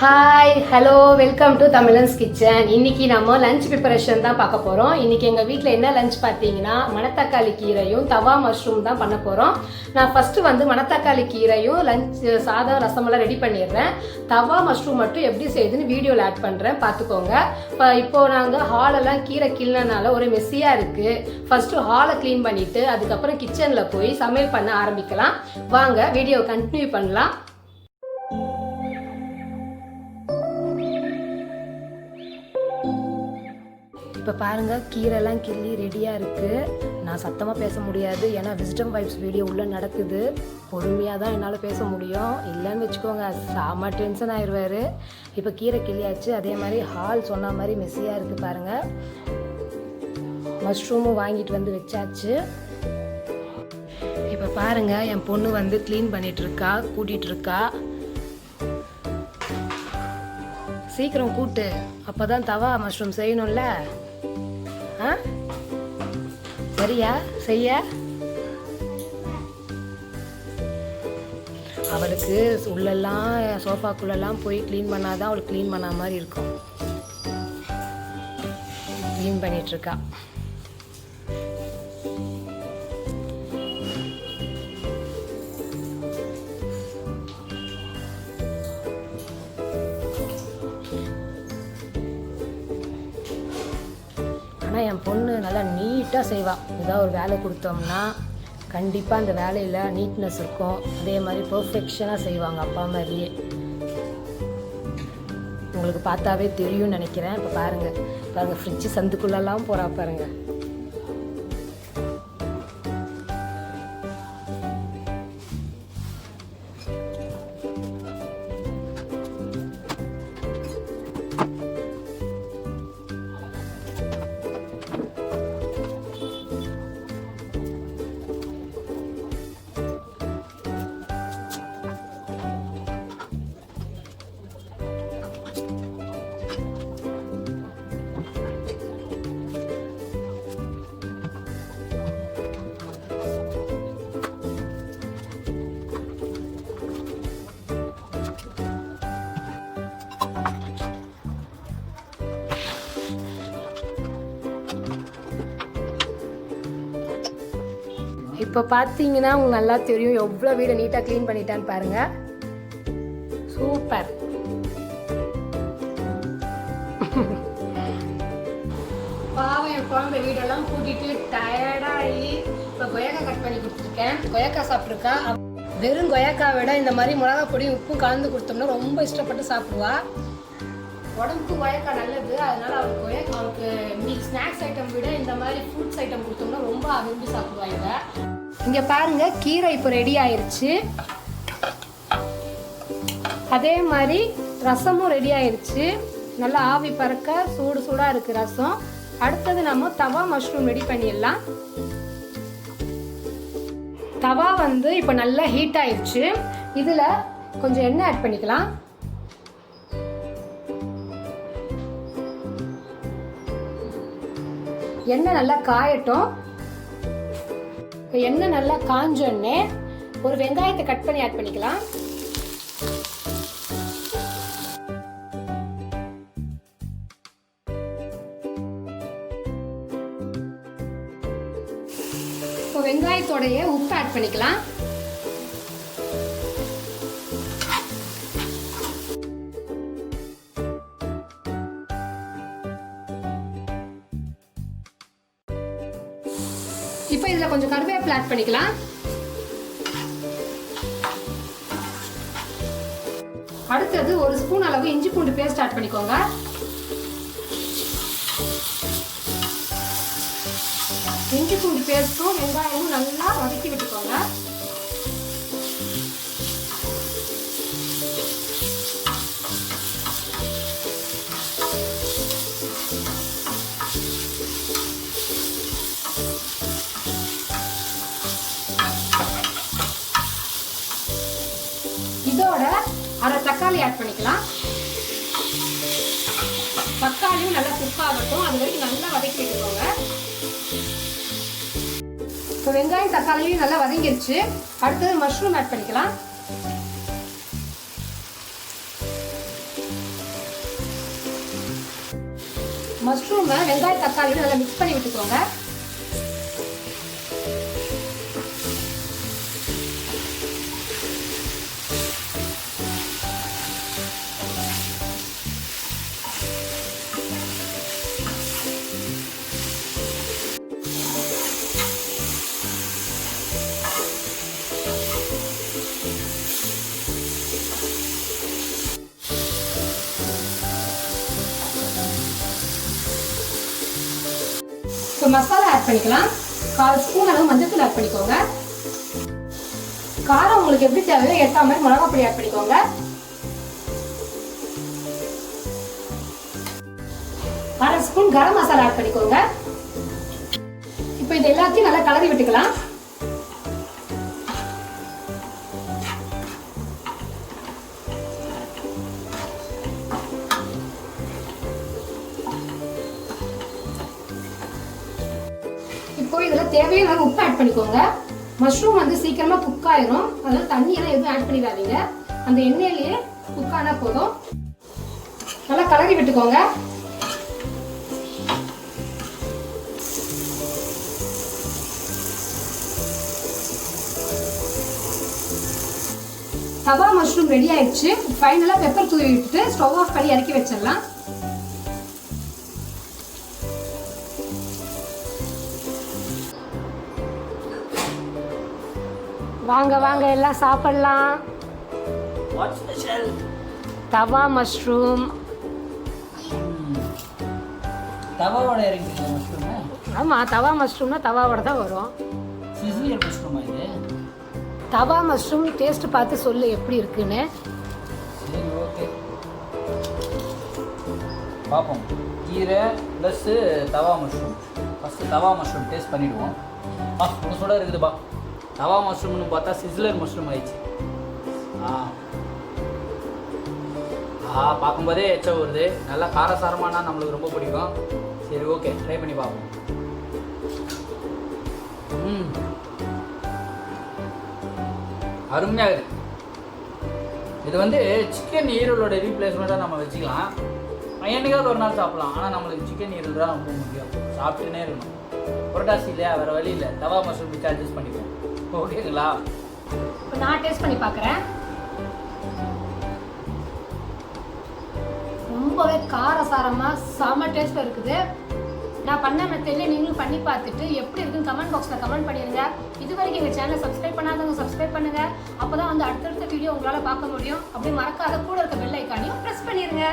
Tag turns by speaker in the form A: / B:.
A: Hi hello welcome to Tamizhans kitchen. இன்னைக்கு நம்ம lunch preparation தான் பார்க்க போகிறோம். இன்னைக்கு எங்கள் வீட்டில் என்ன லஞ்ச் பார்த்தீங்கன்னா மணத்தக்காளி கீரையும் தவா மஷ்ரூம் தான் பண்ண போகிறோம். நான் ஃபஸ்ட்டு மணத்தக்காளி கீரையும் லஞ்ச் சாதம் ரசமெல்லாம் ரெடி பண்ணிடுறேன். தவா மஷ்ரூம் மட்டும் எப்படி செய்யுதுன்னு வீடியோவில் ஆட் பண்ணுறேன், பார்த்துக்கோங்க. இப்போது நாங்கள் ஹாலெல்லாம் கீரை கிள்ளனால ஒரு மெஸ்ஸியாக இருக்குது. ஃபஸ்ட்டு ஹாலை க்ளீன் பண்ணிவிட்டு அதுக்கப்புறம் கிச்சனில் போய் சமையல் பண்ண ஆரம்பிக்கலாம். வாங்க வீடியோ கண்டினியூ பண்ணலாம். இப்போ பாருங்கள், கீரைலாம் கிள்ளி ரெடியாக இருக்குது. நான் சத்தமாக பேச முடியாது, ஏன்னா விஸ்டம் வைப்ஸ் வீடியோ உள்ளே நடக்குது. பொறுமையாக தான் என்னால் பேச முடியும், இல்லைன்னு வச்சுக்கோங்க சாமா டென்ஷன் ஆயிடுவார். இப்போ கீரை கிள்ளியாச்சு. அதே மாதிரி ஹால் சொன்ன மாதிரி மெஸ்ஸியாக இருக்குது பாருங்கள். மஷ்ரூமும் வாங்கிட்டு வந்து வச்சாச்சு. இப்போ பாருங்கள், என் பொண்ணு க்ளீன் பண்ணிகிட்ருக்கா, கூட்டிகிட்ருக்கா. சீக்கிரம் கூட்டு, அப்போ தான் தவா மஷ்ரூம் செய்யணும்ல. சரியா செய்ய? அவளுக்கு உள்ளெல்லாம் சோஃபாக்குள்ளெல்லாம் போய் க்ளீன் பண்ணாதான் அவளுக்கு க்ளீன் பண்ண மாதிரி இருக்கும். க்ளீன் பண்ணிகிட்ருக்கா. ஆனால் என் பொண்ணு நல்லா நீட்டாக செய்வாள். ஏதாவது ஒரு வேலை கொடுத்தோம்னா கண்டிப்பாக அந்த வேலையில் நீட்னஸ் இருக்கும். அதே மாதிரி பர்ஃபெக்ஷனாக செய்வாங்க, அப்பா மாதிரியே. உங்களுக்கு பார்த்தாவே தெரியும்னு நினைக்கிறேன். இப்போ பாருங்கள் ஃப்ரிட்ஜு சந்துக்குள்ளெல்லாம் போகிறா பாருங்கள். இப்போ பார்த்தீங்கன்னா உங்களுக்கு நல்லா தெரியும் எவ்வளோ வீடை நீட்டாக க்ளீன் பண்ணிட்டான்னு பாருங்கள். சூப்பர். பாவம் என் குழந்தை வீடெல்லாம் கூட்டிகிட்டு டயர்டாகி இப்போ கொய்யாக்காய் கட் பண்ணி கொடுத்துருக்கேன். கொய்யாக்காய் சாப்பிட்ருக்கா. வெறும் கொய்யாக்காய் விட இந்த மாதிரி மிளகா பொடி உப்பும் கலந்து கொடுத்தோம்னா ரொம்ப இஷ்டப்பட்டு சாப்பிடுவா. உடம்புக்கு கொய்யாக்காய் நல்லது, அதனால அவளுக்கு மீல் ஸ்நாக்ஸ் ஐட்டம் விட இந்த மாதிரி ஃப்ரூட்ஸ் ஐட்டம் கொடுத்தோம்னா ரொம்ப விரும்பி சாப்பிடுவாங்க. இங்கே பாருங்க, கீரை இப்போ ரெடி ஆயிடுச்சு. அதே மாதிரி ரசமும் ரெடி ஆயிடுச்சு. நல்லா ஆவி பறக்க சூடாக இருக்குது ரசம். அடுத்தது நம்ம தவா மஷ்ரூம் ரெடி பண்ணிடலாம். தவா இப்போ நல்லா ஹீட் ஆயிடுச்சு. இதில் கொஞ்சம் எண்ணெய் ஆட் பண்ணிக்கலாம். எண்ணெய் நல்லா காயட்டும். எண்ணெய் நல்லா காஞ்சோடனே ஒரு வெங்காயத்தை கட் பண்ணி ஆட் பண்ணிக்கலாம். இப்போ வெங்காயத்தோடைய உப்பு ஆட் பண்ணிக்கலாம். இப்போ இதில் கொஞ்சம் கருவேப்பிலை ஆட் பண்ணிக்கலாம். அடுத்தது ஒரு ஸ்பூன் அளவு இஞ்சி பூண்டு பேஸ்ட் ஆட் பண்ணிக்கோங்க. இஞ்சி பூண்டு பேஸ்ட்டும் வெங்காயமும் நல்லா வதக்கி விட்டுக்கோங்க. இதோட அரை தக்காளி ஆட் பண்ணிக்கலாம். தக்காளியும் நல்லா குக் ஆகட்டும், அது வரைக்கும் நல்லா வதக்கி விட்டுக்கோங்க. இப்போ வெங்காயம் தக்காளியும் நல்லா வதங்கிருச்சு. அடுத்தது மஷ்ரூம் ஆட் பண்ணிக்கலாம். மஷ்ரூமை வெங்காய தக்காளியோட நல்லா மிக்ஸ் பண்ணி விட்டுக்கோங்க. இப்போ மசாலா ஆட் பண்ணிக்கலாம். 1/4 ஸ்பூன் அளவு மஞ்சள் ஆட் பண்ணிக்கோங்க. காரம் உங்களுக்கு எப்படி தேவையோ ஏற்ற மாதிரி மிளகாய் பொடி ஆட் பண்ணிக்கோங்க. 1/2 ஸ்பூன் கரம் மசாலா ஆட் பண்ணிக்கோங்க. இப்போ இது எல்லாத்தையும் நல்லா கலரி விட்டுக்கலாம். இப்போ இதில் தேவையான உப்பு ஆட் பண்ணிக்கோங்க. மஷ்ரூம் வந்து சீக்கிரமா குக் ஆயிரும், அதனால தண்ணி எல்லாம் எதுவும் ஆட் பண்ணிடாதீங்க. அந்த எண்ணெயிலேயே குக் ஆனா போதும். நல்லா கலரி விட்டுக்கோங்க. தவா மஷ்ரூம் ரெடி ஆயிடுச்சு. ஃபைனலா பெப்பர் தூவி விட்டுட்டு ஸ்டவ் ஆஃப் பண்ணி இறக்கி வச்சிடலாம். வாங்க வாங்க எல்லாம் சாப்பிடலாம்.
B: What special?
A: தவா மஷ்ரூம்.
B: தவாவோட இறங்கிங்க மஷ்ரூம்.
A: ஆமா, தவா மஷ்ரூம்னா தவாவோட தான் வரும்.
B: சிசிலியன் மஷ்ரூமா இது?
A: தவா மஷ்ரூம் டேஸ்ட் பார்த்து சொல்லு எப்படி இருக்குன்னு.
B: சரி, ஓகே, பார்ப்போம். கீரை ப்ளஸ் தவா மஷ்ரூம். ஃபஸ்ட்டு தவா மஷ்ரூம் டேஸ்ட் பண்ணிவிடுவோம். சுட இருக்குதுப்பா. தவா மஷ்ரூம்னு பார்த்தா சிசிலர் மஷ்ரூம் ஆயிடுச்சு. பார்க்கும்போதே எச்சம் வருது. நல்லா காரசாரமானா நம்மளுக்கு ரொம்ப பிடிக்கும். சரி, ஓகே, ட்ரை பண்ணி பார்ப்போம். அருமையாக இருக்குது. இது வந்து சிக்கன் ஈரலோட ரீப்ளேஸ்மெண்ட்டாக நம்ம வச்சுக்கலாம். என்னைக்காவது ஒரு நாள் சாப்பிடலாம். ஆனால் நம்மளுக்கு சிக்கன் ஈரல் தான் ரொம்ப முக்கியம். சாப்பிட்டுனே இருக்கணும். புரட்டாசி இல்லையா, வேறு வழி இல்லை. தவா மஷ்ரூம் வச்சு அட்ஜஸ்ட் பண்ணிப்போம். ஓகேங்களா?
A: இப்போ நான் டேஸ்ட் பண்ணி பார்க்குறேன். ரொம்பவே காரசாரமாக செம டேஸ்ட்டாக இருக்குது. நான் பண்ண மெத்தட்ல நீங்களும் பண்ணி பார்த்துட்டு எப்படி இருக்குன்னு கமெண்ட் பாக்ஸில் கமெண்ட் பண்ணிடுங்க. இது வரைக்கும் எங்கள் சேனலை சப்ஸ்கிரைப் பண்ணாதவங்க சப்ஸ்கிரைப் பண்ணுங்கள். அப்போ தான் வந்து அடுத்தடுத்த வீடியோ உங்களால் பார்க்க முடியும். அப்படி மறக்காத கூட இருக்க பெல் ஐக்கானையும் ப்ரெஸ் பண்ணிடுங்க.